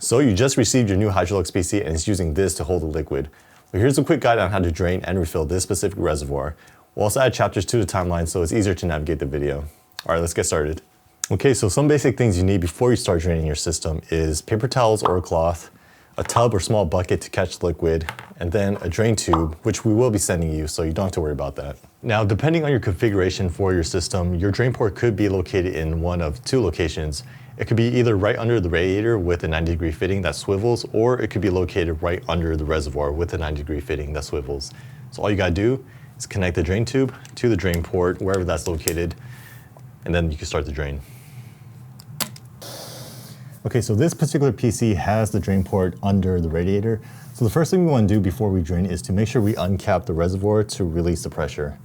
So you just received your new Hydrolux PC and it's using this to hold the liquid. But here's a quick guide on how to drain and refill this specific reservoir. We'll also add chapters to the timeline so it's easier to navigate the video. All right, let's get started. Okay, so some basic things you need before you start draining your system is paper towels or a cloth, a tub or small bucket to catch liquid, and then a drain tube, which we will be sending you, so you don't have to worry about that. Now, depending on your configuration for your system, your drain port could be located in one of two locations. It could be either right under the radiator with a 90-degree fitting that swivels, or it could be located right under the reservoir with a 90-degree fitting that swivels. So all you gotta do is connect the drain tube to the drain port, wherever that's located, and then you can start the drain. Okay, so this particular PC has the drain port under the radiator. So the first thing we want to do before we drain is to make sure we uncap the reservoir to release the pressure.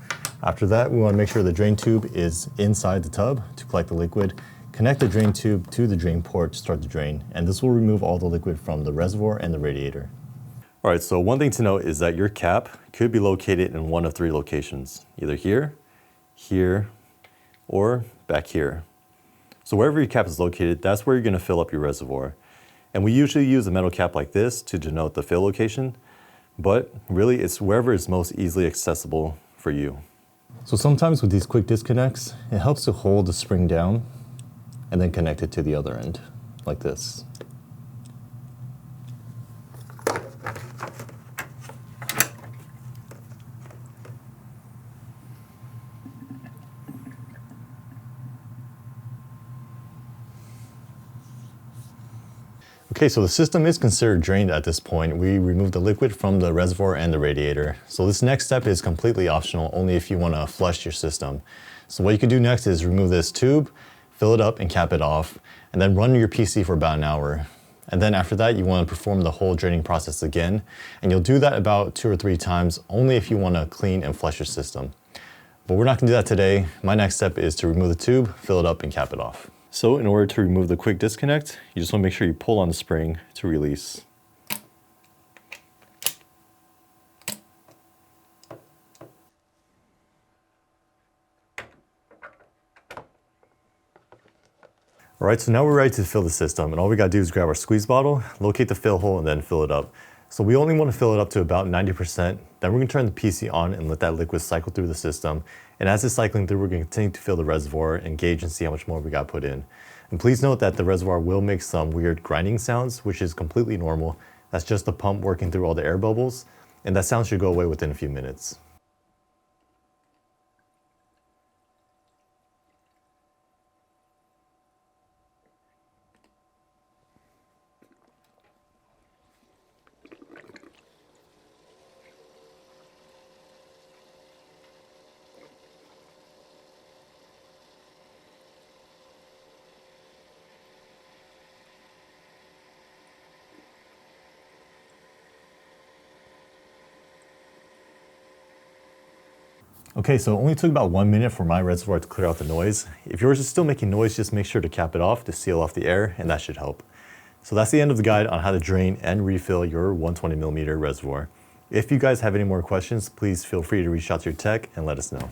After that, we want to make sure the drain tube is inside the tub to collect the liquid. Connect the drain tube to the drain port to start the drain, and this will remove all the liquid from the reservoir and the radiator. All right, so one thing to note is that your cap could be located in one of three locations, either here, here, or back here. So wherever your cap is located, that's where you're going to fill up your reservoir. And we usually use a metal cap like this to denote the fill location, but really it's wherever is most easily accessible for you. So sometimes with these quick disconnects, it helps to hold the spring down and then connect it to the other end, like this. Okay, so the system is considered drained at this point. We removed the liquid from the reservoir and the radiator. So this next step is completely optional, only if you want to flush your system. So what you can do next is remove this tube, fill it up and cap it off, and then run your PC for about an hour. And then after that, you want to perform the whole draining process again. And you'll do that about 2 or 3 times, only if you want to clean and flush your system. But we're not going to do that today. My next step is to remove the tube, fill it up and cap it off. So in order to remove the quick disconnect, you just want to make sure you pull on the spring to release. All right, so now we're ready to fill the system, and all we gotta do is grab our squeeze bottle, locate the fill hole, and then fill it up. So we only want to fill it up to about 90%. Then we're gonna turn the PC on and let that liquid cycle through the system. And as it's cycling through, we're gonna continue to fill the reservoir and gauge and see how much more we got put in. And please note that the reservoir will make some weird grinding sounds, which is completely normal. That's just the pump working through all the air bubbles, and that sound should go away within a few minutes. Okay, so it only took about 1 minute for my reservoir to clear out the noise. If yours is still making noise, just make sure to cap it off to seal off the air, and that should help. So that's the end of the guide on how to drain and refill your 120mm reservoir. If you guys have any more questions, please feel free to reach out to your tech and let us know.